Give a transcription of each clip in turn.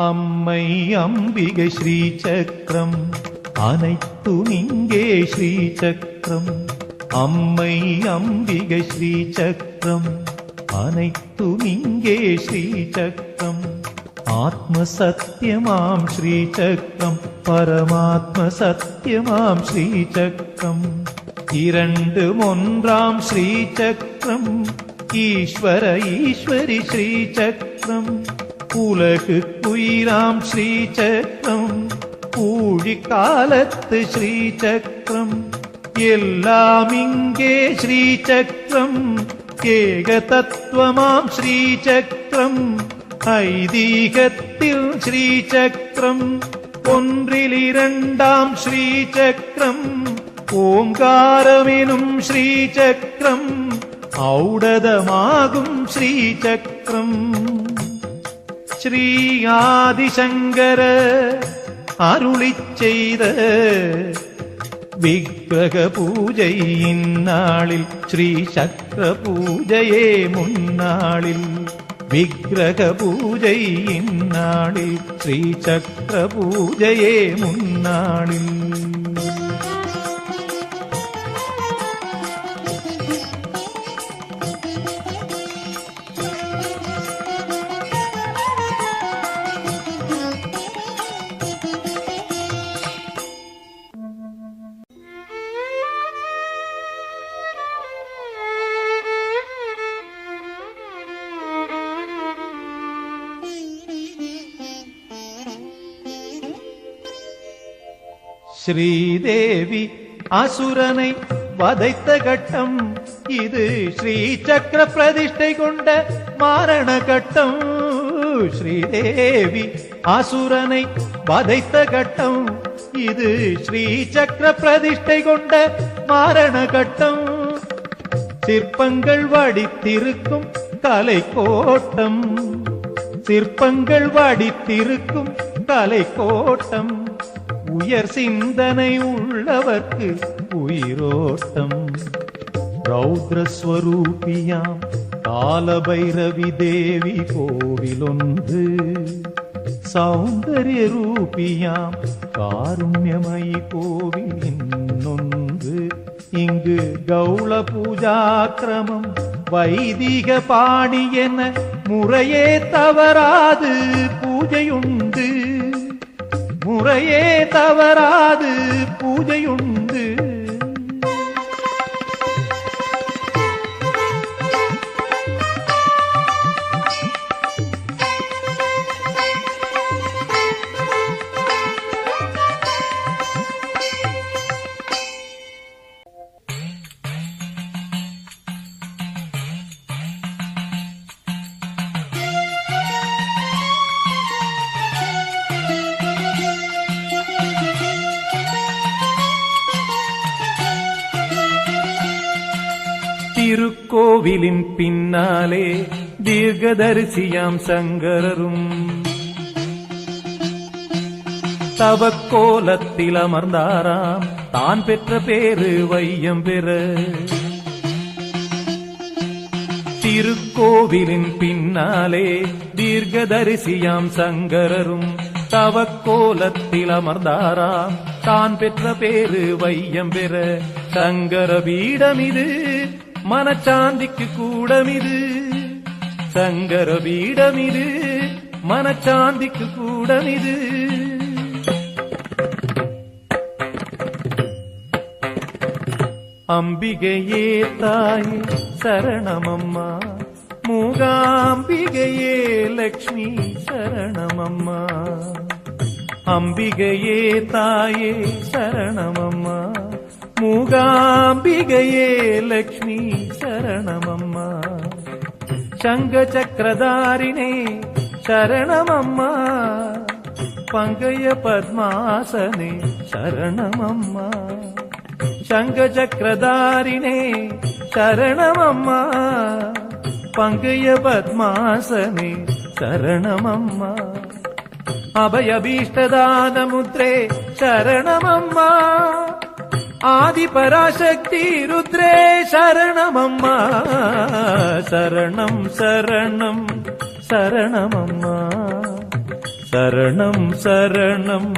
அம்மை அம்பிகை ஸ்ரீசக்கரம் அனைத்தும் இங்கே ஸ்ரீசக்கரம். அம்மை அம்பிகை ஸ்ரீசக்கரம் அனைத்தும் இங்கே ஸ்ரீசக்கரம். ஆத்ம சத்தியமாம் ஸ்ரீசக்கரம் பரமாத்ம சத்தியமாம் ஸ்ரீசக்கரம். இரண்டும் ஒன்றாம் ஸ்ரீசக்கரம் ஈஸ்வர ஈஸ்வரி ஸ்ரீசக்கரம். உலகுக்குயிராம் ஸ்ரீசக்கரம் ஊழி காலத்து ஸ்ரீசக்கரம். எல்லாம் இங்கே ஸ்ரீசக்கரம் ஏக தத்துவமாம் ஸ்ரீசக்கரம். ஐதீகத்தில் ஸ்ரீசக்கரம் ஒன்றில் இரண்டாம் ஸ்ரீசக்கரம். ஓங்காரமெனும் ஸ்ரீசக்கரம் ஔடதமாகும் ஸ்ரீசக்கரம். ஸ்ரீ ஆதிசங்கர அருளிச் செய்த விக்கிரக பூஜை இந்நாளில் ஸ்ரீ சக்கர பூஜையே முன்னாளில். விக்கிரக பூஜை இந்நாளில் ஸ்ரீ சக்கர பூஜையே முன்னாளில். ஸ்ரீதேவி அசுரனை வதைத்த கட்டம் இது ஸ்ரீ சக்கர பிரதிஷ்டை கொண்ட மாரண கட்டம். ஸ்ரீதேவி அசுரனை வதைத்த கட்டம் இது ஸ்ரீ சக்கர பிரதிஷ்டை கொண்ட மாரண கட்டம். சிற்பங்கள் வடித்திருக்கும் கலை கோட்டம். சிற்பங்கள் வடித்திருக்கும் கலை கோட்டம். உயர் சிந்தனை உள்ளவர்க்கு உயிரோட்டம். ரௌத்ரஸ்வரூபியாம் காலபைரவி தேவி கோவிலொன்று. சௌந்தர்ய ரூபியாம் காருண்யமயி கோவில் இன்னொன்று. இங்கு கௌள பூஜாக்கிரமம் வைதிக பாணி என முறையே தவறாது பூஜையுண்டு. முறையே தவறாது பூஜையுண்டு. திருக்கோவிலின் பின்னாலே தீர்க்கதரிசியாம் சங்கரரும் தவக்கோலத்தில் அமர்ந்தாராம் தான் பெற்ற பேரு வையம் பெற. திருக்கோவிலின் பின்னாலே தீர்க்கதரிசியாம் சங்கரரும் தவக்கோலத்தில் அமர்ந்தாராம் தான் பெற்ற பேரு வையம் பெற. சங்கர பீடமிது மனச்சாந்திக்கு கூடமிது. சங்கர பீடமிது மனச்சாந்திக்கு கூடமிது. அம்பிகையே தாயே சரணமம்மா. மூகாம்பிகையே லக்ஷ்மி சரணமம்மா. அம்பிகையே தாயே சரணமம்மா. மூகாம்பிகையே லக்ஷ்மி சரணமம்மா. சங்க சக்கரதாரிணே சரணமம்மா. பங்கய பத்மாசனே சரணமம்மா. சங்க சக்கரதாரிணே சரணமம்மா. பங்கய பத்மாசனே சரணமம்மா. அபயபீஷ்டதான முத்ரே சரணமம்மா. ஆதிபராசக்தி ருத்ரே சரணமம்மா. சரணம் சரணம் சரணமம்மா. சரணம் சரணம்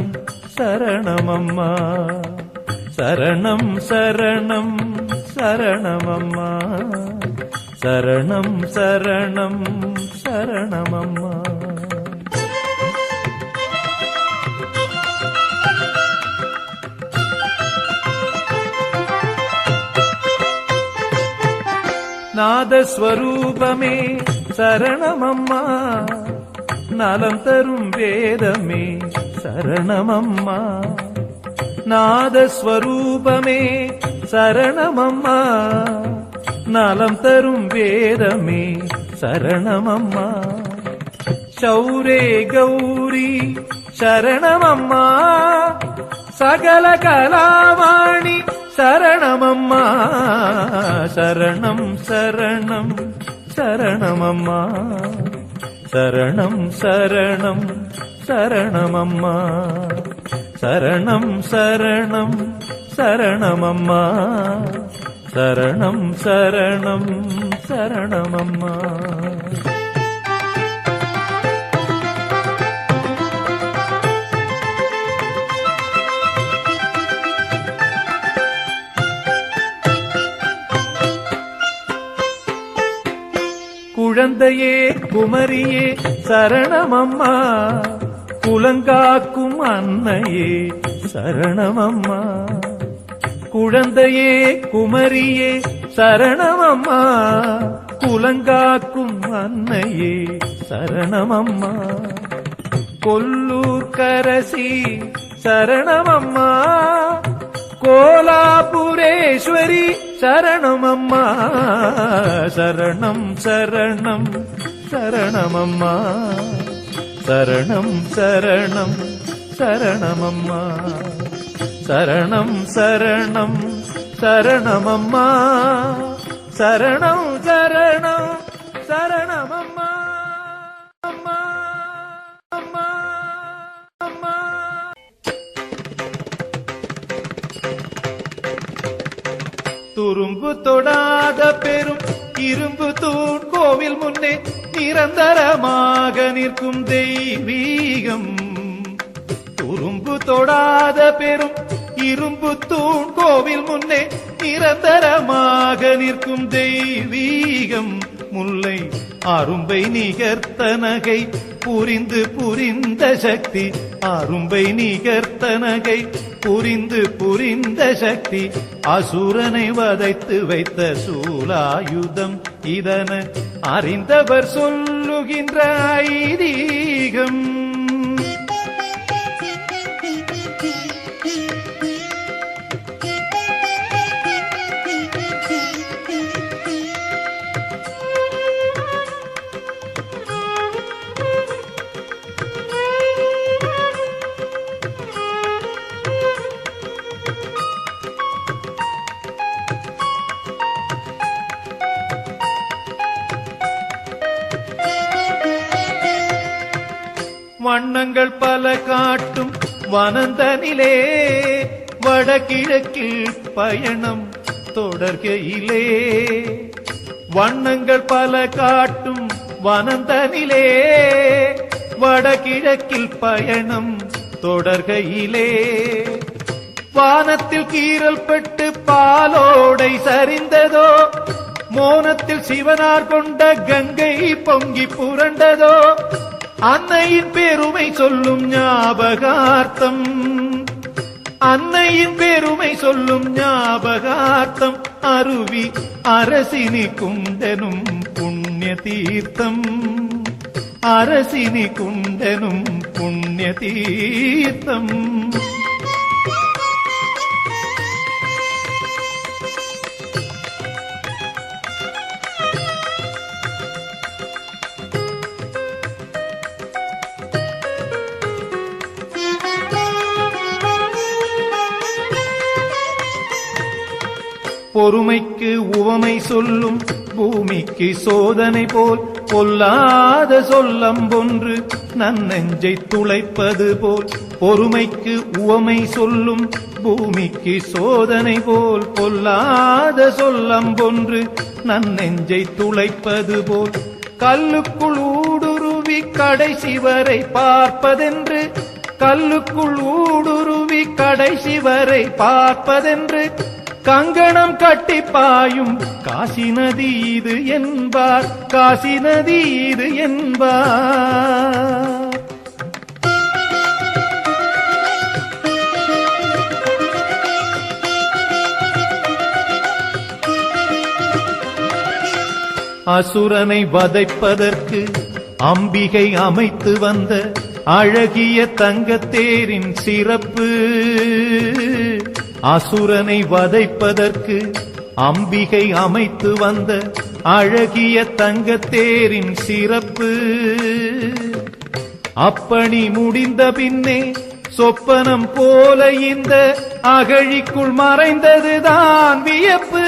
சரணமம்மா சரணம் சரணம் சரணமம்மா சரணம் சரணம் சரணமம்மா. நாதஸ்வரூபமே சரணமம்மா நலம் தரும் வேதமே சரணமம்மா. நாதஸ்வரூபமே சரணமம்மா நலம் தரும் வேதமே சரணமம்மா. சௌரே கௌரி சரணமம்மா சகல கலாவாணி சரணமம்மா சரணம் சரணம் சரணமம்மா சரணம் சரணம் சரணமம்மா சரணம் சரணம் சரணமம்மா சரணம் சரணம் சரணமம்மா. குழந்தையே குமரியே சரணமம்மா குலங்காக்கும் அன்னையே சரணமம்மா. குழந்தையே குமரியே சரணமம்மா குலங்காக்கும் அன்னையே சரணமம்மா. கொல்லூர் கரசி சரணமம்மா கோலாபுரேஸ்வரி சரணமம்மா சரணம் சரணம் சரணமம்மா சரணம் சரணம் சரணமம்மா சரணம் சரணம் சரணமம்மா சரணம் சரணம் சரணமம்மா. அம்மா அம்மா அம்மா. துரும்பு தொடாத பெரும் இரும்பு தூண் கோவில் முன்னே நிரந்தரமாக நிற்கும் தெய்வீகம். துரும்பு தொடாத பெரும் இரும்பு தூண் கோவில் முன்னே நிரந்தரமாக நிற்கும் தெய்வீகம். முல்லை அரும்பை நிகர்த்த நகை புரிந்து புரிந்த சக்தி அரும்பை நிகர்த்த நகை புரிந்து புரிந்த சக்தி அசுரனை வதைத்து வைத்த சூலாயுதம் இதன அறிந்தவர் சொல்லுகின்ற ஐதீகம். வண்ணங்கள் பல காட்டும் வனந்தனிலே வடகிழக்கில் பயணம் தொடர்கையிலே. வண்ணங்கள் பல காட்டும் வனந்தனிலே வடகிழக்கில் பயணம் தொடர்கையிலே. வானத்தில் கீறல் பட்டு பாலோடை சரிந்ததோ மோனத்தில் சிவனார் கொண்ட கங்கை பொங்கி புரண்டதோ அன்னையின் பெருமை சொல்லும் ஞாபகார்த்தம் அன்னையின் பெருமை சொல்லும் ஞாபகார்த்தம் அருவி அரசினி குண்டனும் புண்ணிய தீர்த்தம் அரசினி குண்டனும் புண்ணிய தீர்த்தம். பொறுமைக்கு உவமை சொல்லும் பூமிக்கு சோதனை போல் பொல்லாத சொல்லம்பொன்று நன்னெஞ்சை துளைப்பது போல். பொறுமைக்கு உவமை சொல்லும் பூமிக்கு சோதனை போல் பொல்லாத சொல்லம்பொன்று நன்னெஞ்சை துளைப்பது போல். கல்லுக்குள் ஊடுருவி ஊடுருவி கடைசி வரை பார்ப்பதென்று, கல்லுக்குள் ஊடுருவி கடைசி வரை பார்ப்பதென்று, கங்கணம் கட்டி பாயும் காசி நதி இது என்பார், காசி நதி இது என்பார். அசுரனை வதைப்பதற்கு அம்பிகை அமைத்து வந்த அழகிய தங்கத்தேரின் சிறப்பு, அசுரனை வதைப்பதற்கு அம்பிகை அமைத்து வந்த அழகிய தங்கத்தேரின் சிறப்பு. அப்பணி முடிந்த பின்னே சொப்பனம் போல இந்த அகழிக்குள் மறைந்ததுதான் வியப்பு.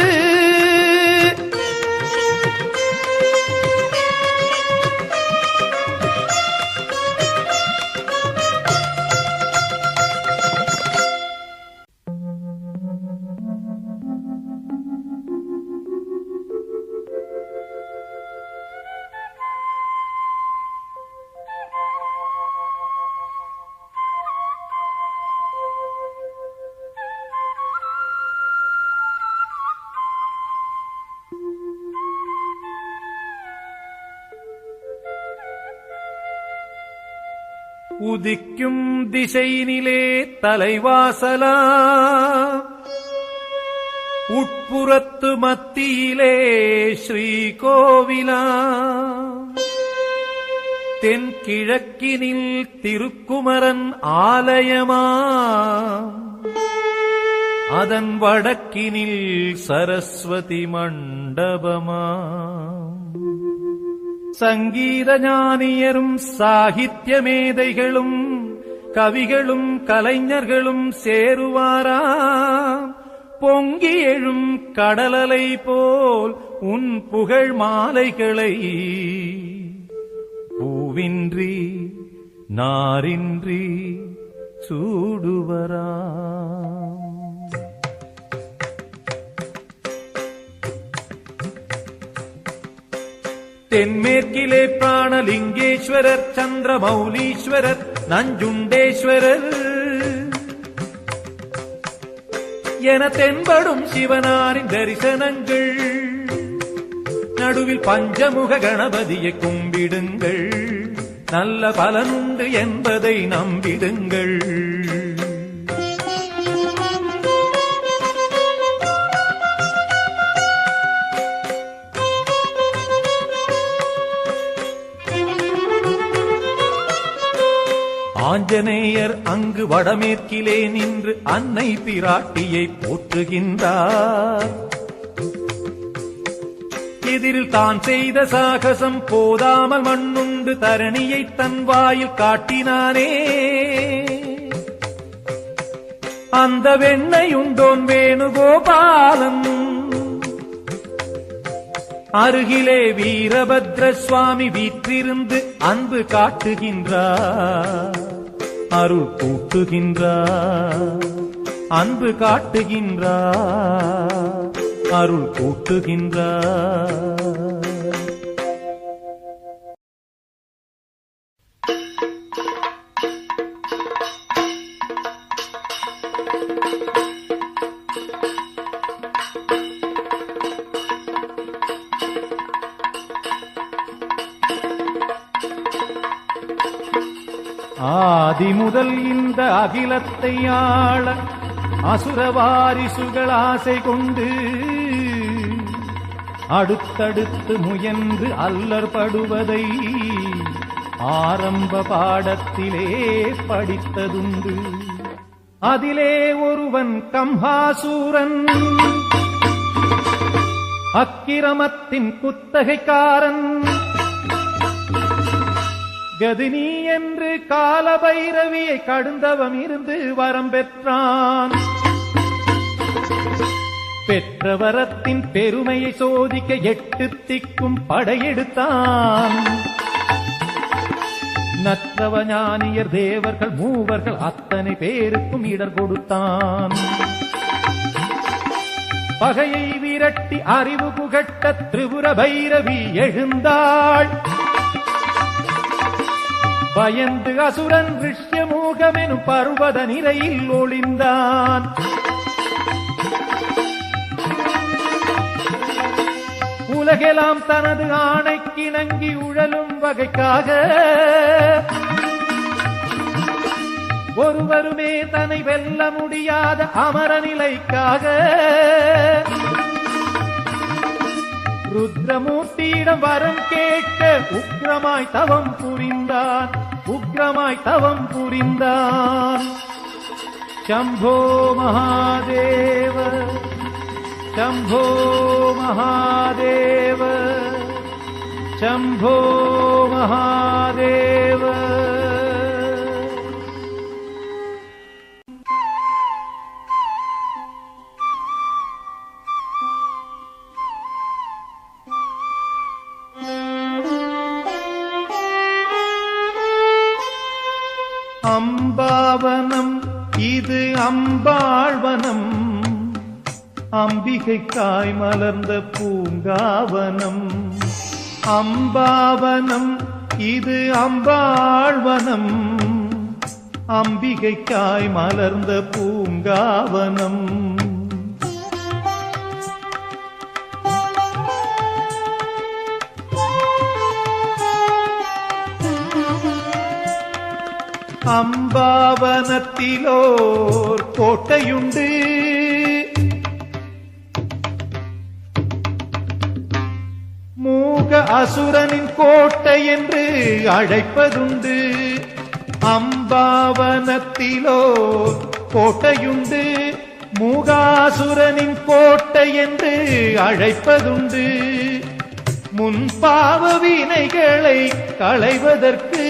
உதிக்கும் திசையினிலே தலைவாசலா, உட்புறத்து மத்தியிலே ஸ்ரீகோவிலா, தென்கிழக்கினில் திருக்குமரன் ஆலயமா, அதன் வடக்கினில் சரஸ்வதி மண்டபமா. சங்கீத ஞானியரும் சாகித்ய மேதைகளும் கவிகளும் கலைஞர்களும் சேருவாராம். பொங்கி எழும் கடலலை போல் உன் புகழ் மாலைகளை பூவின்றி நாரின்றி சூடுவராம். தென்மேற்கிலே பிராணலிங்கேஸ்வரர், சந்திரமௌலீஸ்வரர், நஞ்சுண்டேஸ்வரர் என தென்படும் சிவனாரின் தரிசனங்கள். நடுவில் பஞ்சமுக கணபதியை கும்பிடுங்கள், நல்ல பலனுண்டு என்பதை நம்பிடுங்கள். ஆஞ்சநேயர் அங்கு வடமேற்கிலே நின்று அன்னை பிராட்டியை போற்றுகின்றார். எதிரில் தான் செய்த சாகசம் போதாமல் மண்ணுண்டு தரணியை தன் வாயில் காட்டினானே. அந்த வெண்ணையுண்டோன் வேணுகோபாலன், அருகிலே வீரபத்ர சுவாமி வீற்றிருந்து அன்பு காட்டுகின்றார், அருள் கூட்டுகின்றார். அன்பு காட்டுகின்றார், அருள் கூட்டுகின்றார். ஆதி முதல் இந்த அகிலத்தை ஆள அசுரவாரிசுகள் ஆசை கொண்டு அடுத்தடுத்து முயன்று அல்லற்படுவதை ஆரம்ப பாடத்திலே படித்ததுண்டு. அதிலே ஒருவன் கம்ஹாசூரன், அக்கிரமத்தின் குத்தகைக்காரன். கதினி என்று காலபைரவியை கடுந்தவம் இருந்து வரம் பெற்றான். பெற்ற வரத்தின் பெருமையை சோதிக்க 8 திக்கும் படையெடுத்தான். நற்றவ ஞானியர் தேவர்கள் மூவர்கள் அத்தனை பேருக்கும் இடர் கொடுத்தான். பகையை விரட்டி அறிவு புகட்ட திரிபுர பைரவி எழுந்தாள். பயந்து அசுரன் ரிஷ்யமூகமெனும் பர்வத நிலையில் ஒளிந்தான். உலகெல்லாம் தனது ஆணைக்கிணங்கி உழலும் வகைக்காக ஒருவருமே தன்னை வெல்ல முடியாத அமர நிலைக்காக ருத்ரமூர்த்தியிடம் வரம் கேட்க உக்ரமாய் தவம் புரிந்தான். உக்ரமாய் தவம் புரிந்தான். சம்போ மகாதேவ शम्भो महादेव शम्भो महादेव அம்பாவனம் இது அம்பாழ்வனம் அம்பிகைக்காய் மலர்ந்த பூங்காவனம். அம்பாவனம் இது அம்பாழ்வனம் அம்பிகைக்காய் மலர்ந்த பூங்காவனம். அம்பாவனத்திலோர் கோட்டையுண்டு. மூக அசுரனின் கோட்டை என்று அழைப்பதுண்டு. அம்பாவனத்திலோர் கோட்டையுண்டு. மூகாசுரனின் கோட்டை என்று அழைப்பதுண்டு. முன்பாவ வினைகளை களைவதற்கு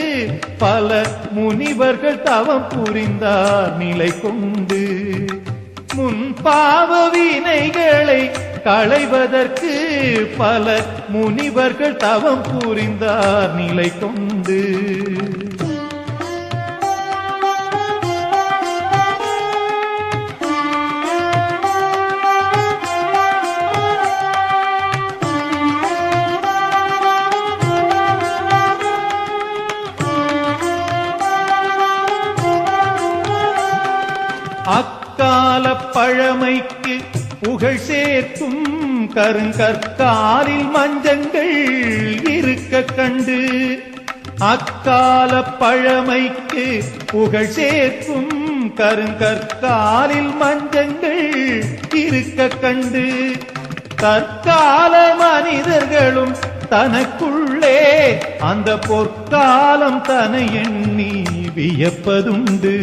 பல முனிவர்கள் தவம் புரிந்தார் நிலை கொண்டு. முன்பாவ வினைகளை களைவதற்கு பல முனிவர்கள் தவம் புரிந்தார் நிலை கொண்டு. அக்கால பழமைக்கு புகழ் சேர்க்கும் கருங்கற்காலில் மஞ்சங்கள் இருக்க கண்டு. அக்கால பழமைக்கு புகழ் சேர்க்கும் கருங்கற்காலில் மஞ்சங்கள் இருக்க கண்டு. தற்கால மனிதர்களும் தனக்குள்ளே அந்த பொற்காலம் தனை எண்ணி வியப்பதுண்டு.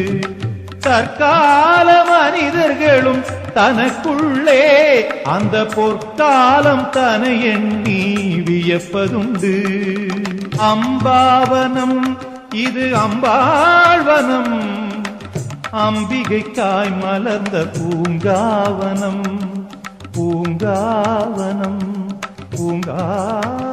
தற்கால மனிதர்களும் தனக்குள்ளே அந்த பொற்காலம் தனை எண்ணி வியப்பதுண்டு. அம்பாவனம் இது அம்பாழ்வனம் அம்பிகைக்காய் மலர்ந்த பூங்காவனம். பூங்காவனம் பூங்காவனம்.